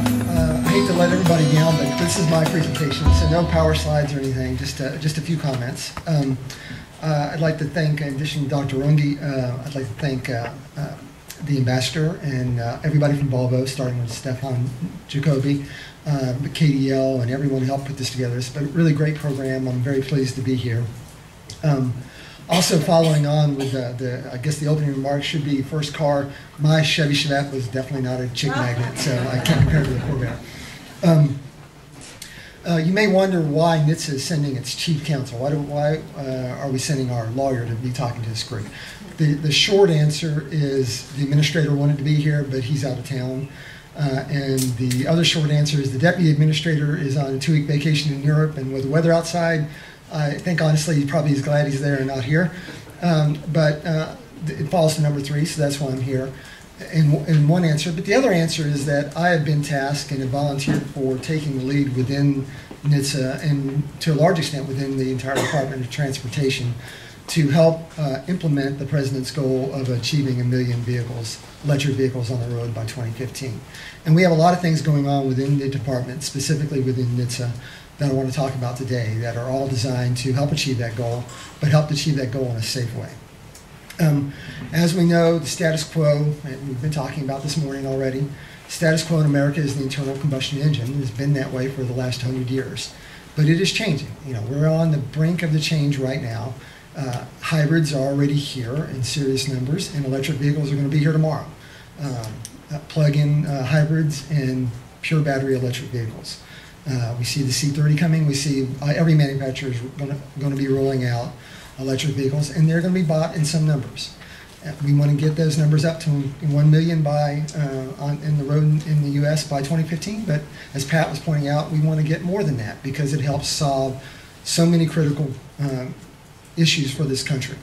staff. I hate to let everybody down, but this is my presentation, so no power slides or anything, just a few comments. I'd like to thank, in addition to Dr. Runge, I'd like to thank the ambassador and everybody from Volvo, starting with Stefan Jacoby, KDL, and everyone who helped put this together. It's a really great program. I'm very pleased to be here. Also following on with I guess the opening remarks should be first car. My Chevy Chevette was definitely not a chick magnet, so I can't compare it to the Corvette. You may wonder why NHTSA is sending its chief counsel. Why are we sending our lawyer to be talking to this group? The short answer is the administrator wanted to be here, but he's out of town. And the other short answer is the deputy administrator is on a 2-week vacation in Europe, and with the weather outside, I think honestly he probably is glad he's there and not here. But it falls to number 3, so that's why I'm here in one answer. But the other answer is that I have been tasked and have volunteered for taking the lead within NHTSA and to a large extent within the entire Department of Transportation to help implement the President's goal of achieving 1 million vehicles, electric vehicles on the road by 2015. And we have a lot of things going on within the department, specifically within NHTSA, that I want to talk about today that are all designed to help achieve that goal, but help achieve that goal in a safe way. As we know, the status quo, and we've been talking about this morning already, status quo in America is the internal combustion engine. It's been that way for the last 100 years. But it is changing. You know, we're on the brink of the change right now. Hybrids are already here in serious numbers, and electric vehicles are going to be here tomorrow. Plug-in hybrids and pure battery electric vehicles. We see the C30 coming. We see every manufacturer is going to be rolling out electric vehicles, and they're going to be bought in some numbers. We want to get those numbers up to 1 million in the road in the U.S. by 2015. But as Pat was pointing out, we want to get more than that because it helps solve so many critical issues for this country.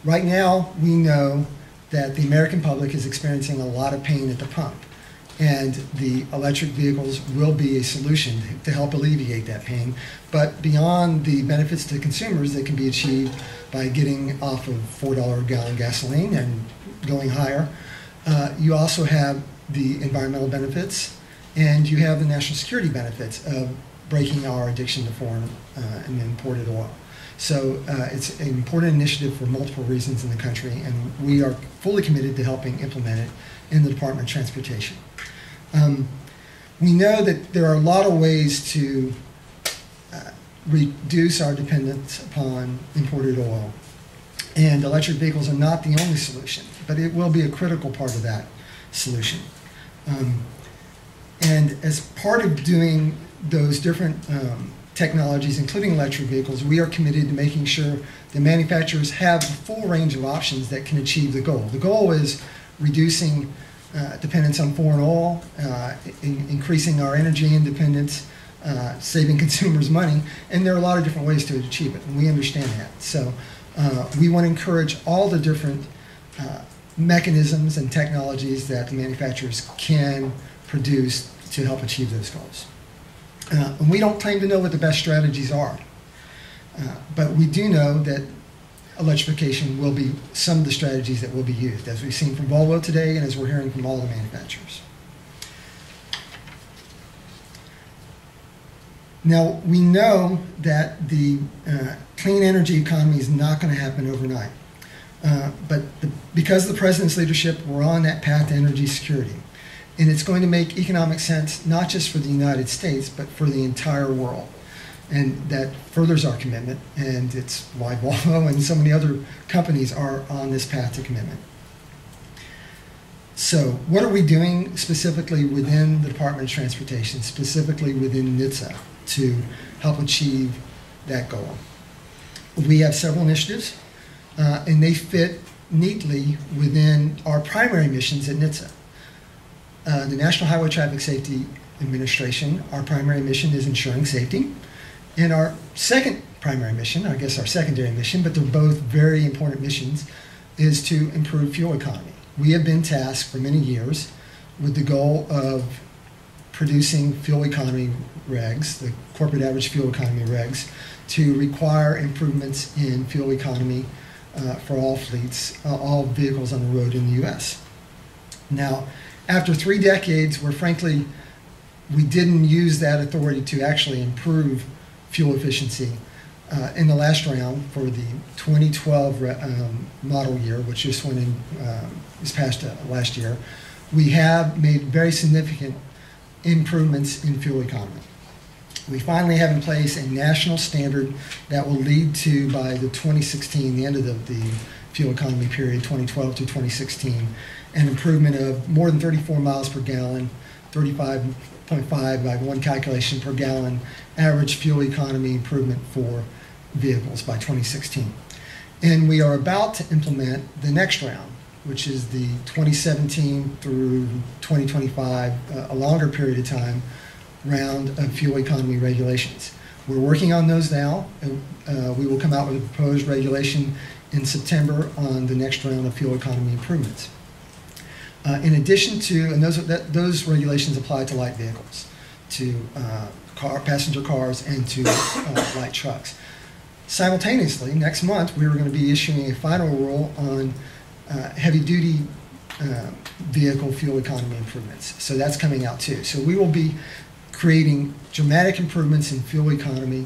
Right now, we know that the American public is experiencing a lot of pain at the pump. And the electric vehicles will be a solution to help alleviate that pain. But beyond the benefits to consumers that can be achieved by getting off of $4 a gallon gasoline and going higher, you also have the environmental benefits, and you have the national security benefits of breaking our addiction to foreign and imported oil. So it's an important initiative for multiple reasons in the country, and we are fully committed to helping implement it in the Department of Transportation. We know that there are a lot of ways to reduce our dependence upon imported oil, and electric vehicles are not the only solution, but it will be a critical part of that solution. And as part of doing those different technologies, including electric vehicles, we are committed to making sure the manufacturers have a full range of options that can achieve the goal. The goal is reducing dependence on foreign oil, increasing our energy independence, saving consumers money, and there are a lot of different ways to achieve it, and we understand that. So we want to encourage all the different mechanisms and technologies that the manufacturers can produce to help achieve those goals. And we don't claim to know what the best strategies are, but we do know that electrification will be some of the strategies that will be used, as we've seen from Volvo today and as we're hearing from all the manufacturers. Now, we know that the clean energy economy is not going to happen overnight, but because of the President's leadership, we're on that path to energy security. And it's going to make economic sense not just for the United States, but for the entire world. And that furthers our commitment, and it's why Volvo and so many other companies are on this path to commitment. So what are we doing specifically within the Department of Transportation, specifically within NHTSA, to help achieve that goal? We have several initiatives, and they fit neatly within our primary missions at NHTSA. The National Highway Traffic Safety Administration, our primary mission is ensuring safety. And our second primary mission, I guess our secondary mission, but they're both very important missions, is to improve fuel economy. We have been tasked for many years with the goal of producing fuel economy regs, the corporate average fuel economy regs, to require improvements in fuel economy for all fleets, all vehicles on the road in the U.S. Now, After 3 decades where, frankly, we didn't use that authority to actually improve fuel efficiency, in the last round for the 2012 model year, which just went in this past last year, we have made very significant improvements in fuel economy. We finally have in place a national standard that will lead to, by the 2016, the end of the fuel economy period, 2012 to 2016, an improvement of more than 34 miles per gallon, 35.5 by one calculation per gallon, average fuel economy improvement for vehicles by 2016. And we are about to implement the next round, which is the 2017 through 2025, a longer period of time, round of fuel economy regulations. We're working on those now, and we will come out with a proposed regulation in September on the next round of fuel economy improvements. In addition to, and those regulations apply to light vehicles, to passenger cars, and to light trucks. Simultaneously, next month, we are going to be issuing a final rule on heavy-duty vehicle fuel economy improvements. So that's coming out too. So we will be creating dramatic improvements in fuel economy,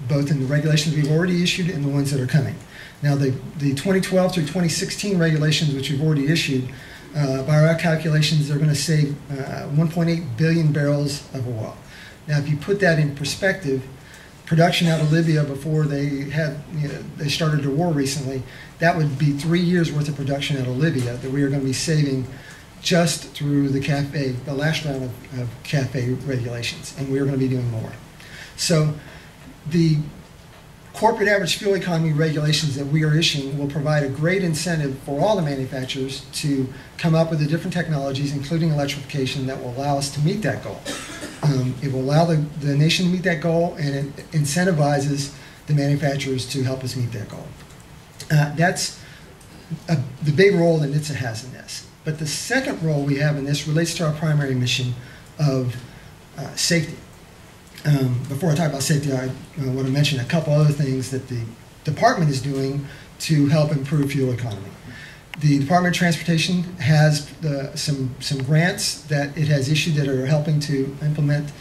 both in the regulations we've already issued and the ones that are coming. Now, the 2012 through 2016 regulations, which we've already issued, by our calculations, they're going to save 1.8 billion barrels of oil. Now, if you put that in perspective, production out of Libya before they started the war recently, that would be 3 years worth of production out of Libya that we are going to be saving just through the last round of CAFE regulations, and we are going to be doing more. So the corporate average fuel economy regulations that we are issuing will provide a great incentive for all the manufacturers to come up with the different technologies, including electrification, that will allow us to meet that goal. It will allow the nation to meet that goal, and it incentivizes the manufacturers to help us meet that goal. That's the big role that NHTSA has in this. But the second role we have in this relates to our primary mission of safety. Before I talk about safety, I want to mention a couple other things that the department is doing to help improve fuel economy. The Department of Transportation has some grants that it has issued that are helping to implement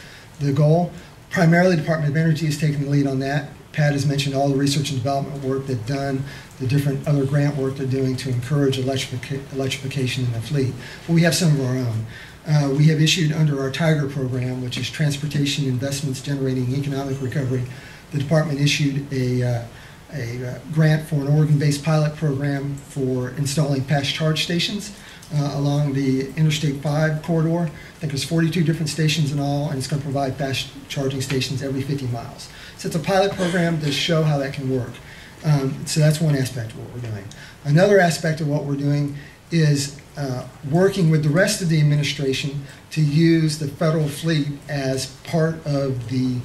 the goal. Primarily, the Department of Energy is taking the lead on that. Pat has mentioned all the research and development work they've done, the different other grant work they're doing to encourage electrification in the fleet. But we have some of our own. We have issued under our TIGER program, which is Transportation Investments Generating Economic Recovery. The department issued a grant for an Oregon-based pilot program for installing fast charge stations along the Interstate 5 corridor. I think there's 42 different stations in all, and it's going to provide fast charging stations every 50 miles. So it's a pilot program to show how that can work. So that's one aspect of what we're doing. Another aspect of what we're doing is working with the rest of the administration to use the federal fleet as part of the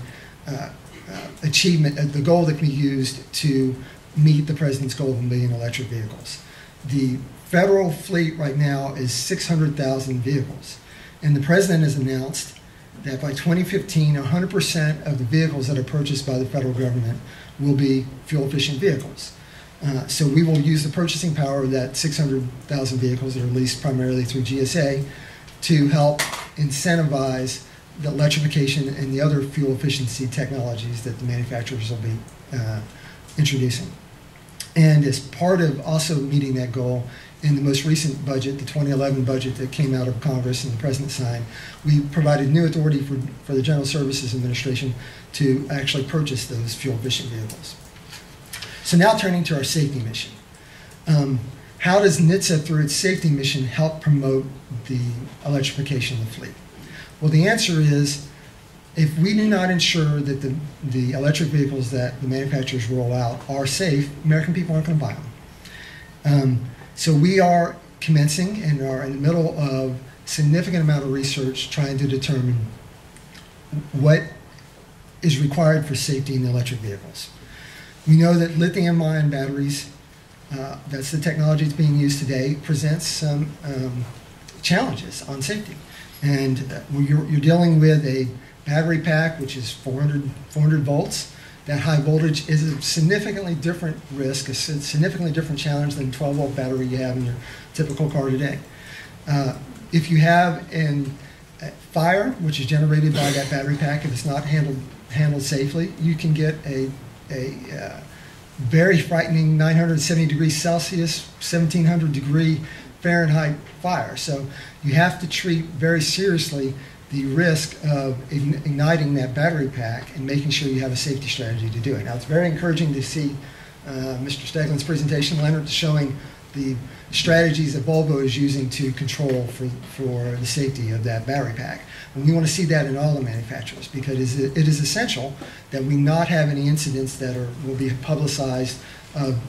achievement, the goal that can be used to meet the President's goal of 1 million electric vehicles. The federal fleet right now is 600,000 vehicles, and the President has announced that by 2015, 100% of the vehicles that are purchased by the federal government will be fuel-efficient vehicles. So we will use the purchasing power of that 600,000 vehicles that are leased primarily through GSA to help incentivize the electrification and the other fuel efficiency technologies that the manufacturers will be introducing. And as part of also meeting that goal, in the most recent budget, the 2011 budget that came out of Congress and the President signed, we provided new authority for the General Services Administration to actually purchase those fuel-efficient vehicles. So now turning to our safety mission. How does NHTSA, through its safety mission, help promote the electrification of the fleet? Well, the answer is, if we do not ensure that the electric vehicles that the manufacturers roll out are safe, American people aren't going to buy them. So we are commencing and are in the middle of significant amount of research trying to determine what is required for safety in electric vehicles. We know that lithium-ion batteries, that's the technology that's being used today, presents some challenges on safety. And you're dealing with a battery pack, which is 400 volts. That high voltage is a significantly different risk, a significantly different challenge than 12-volt battery you have in your typical car today. If you have a fire, which is generated by that battery pack, if it's not handled safely, you can get a very frightening 970 degrees Celsius, 1700 degree Fahrenheit fire. So you have to treat very seriously the risk of igniting that battery pack and making sure you have a safety strategy to do it. Now, it's very encouraging to see Mr. Steglin's presentation, Leonard, showing the strategies that Volvo is using to control for the safety of that battery pack. And we want to see that in all the manufacturers, because it is essential that we not have any incidents that will be publicized of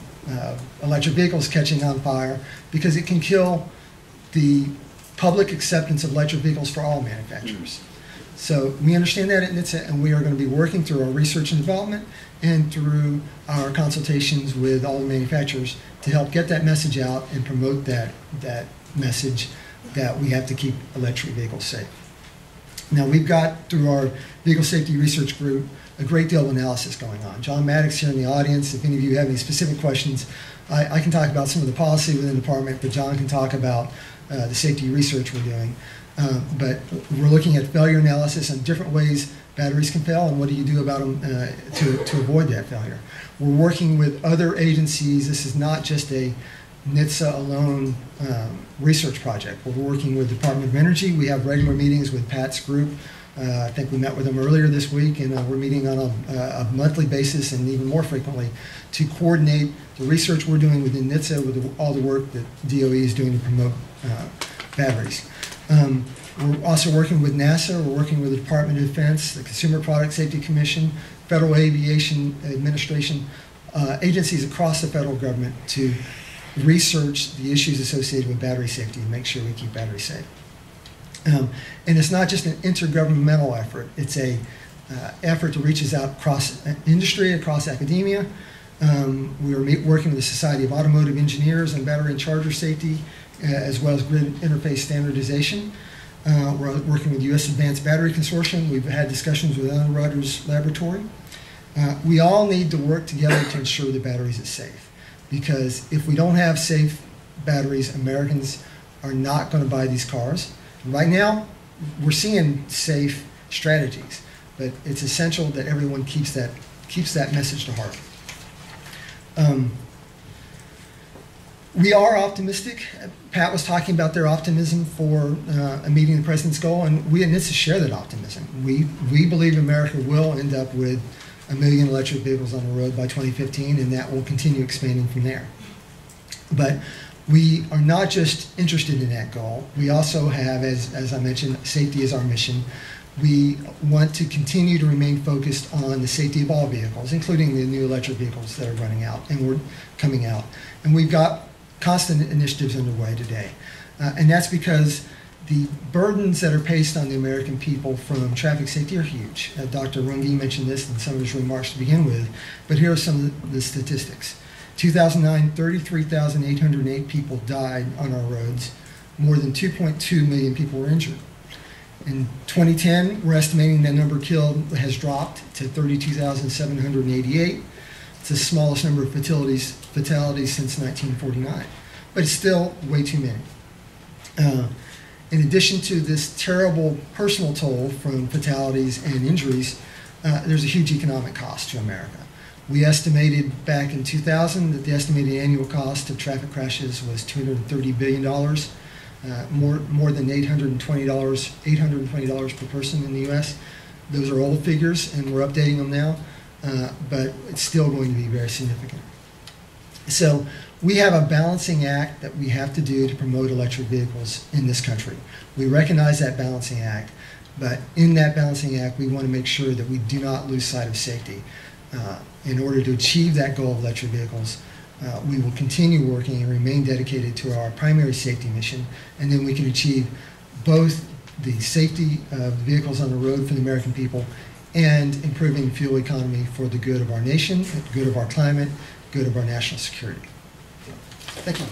electric vehicles catching on fire, because it can kill the public acceptance of electric vehicles for all manufacturers. So we understand that at NHTSA, and we are going to be working through our research and development and through our consultations with all the manufacturers to help get that message out and promote that message that we have to keep electric vehicles safe. Now, we've got, through our Vehicle Safety Research Group, a great deal of analysis going on. John Maddox here in the audience. If any of you have any specific questions, I can talk about some of the policy within the department, but John can talk about the safety research we're doing. But we're looking at failure analysis and different ways batteries can fail, and what do you do about them to avoid that failure. We're working with other agencies. This is not just a NHTSA alone research project. We're working with the Department of Energy. We have regular meetings with Pat's group. I think we met with them earlier this week, and we're meeting on a monthly basis and even more frequently to coordinate the research we're doing within NHTSA with all the work that DOE is doing to promote batteries. We're also working with NASA. We're working with the Department of Defense, the Consumer Product Safety Commission, Federal Aviation Administration, agencies across the federal government to research the issues associated with battery safety and make sure we keep batteries safe. And it's not just an intergovernmental effort. It's a effort that reaches out across industry, across academia. We are working with the Society of Automotive Engineers on battery and charger safety, as well as grid interface standardization. We're working with U.S. Advanced Battery Consortium. We've had discussions with Underwriters Laboratory. We all need to work together to ensure the batteries are safe, because if we don't have safe batteries, Americans are not going to buy these cars. Right now, we're seeing safe strategies, but it's essential that everyone keeps that message to heart. We are optimistic. Pat was talking about their optimism for meeting the President's goal, and we at NHTSA share that optimism. We believe America will end up with 1 million electric vehicles on the road by 2015, and that will continue expanding from there. But we are not just interested in that goal. We also have, as I mentioned, safety is our mission. We want to continue to remain focused on the safety of all vehicles, including the new electric vehicles that are running out and we're coming out. And we've got constant initiatives underway today. And that's because the burdens that are placed on the American people from traffic safety are huge. Dr. Runge mentioned this in some of his remarks to begin with, but here are some of the statistics. 2009, 33,808 people died on our roads. More than 2.2 million people were injured. In 2010, we're estimating that number killed has dropped to 32,788. It's the smallest number of fatalities since 1949, but it's still way too many. In addition to this terrible personal toll from fatalities and injuries, there's a huge economic cost to America. We estimated back in 2000 that the estimated annual cost of traffic crashes was $230 billion, more than $820 per person in the U.S. Those are old figures, and we're updating them now, but it's still going to be very significant. So we have a balancing act that we have to do to promote electric vehicles in this country. We recognize that balancing act, but in that balancing act, we want to make sure that we do not lose sight of safety. In order to achieve that goal of electric vehicles, we will continue working and remain dedicated to our primary safety mission, and then we can achieve both the safety of the vehicles on the road for the American people and improving the fuel economy for the good of our nation, the good of our climate, good of our national security. Thank you.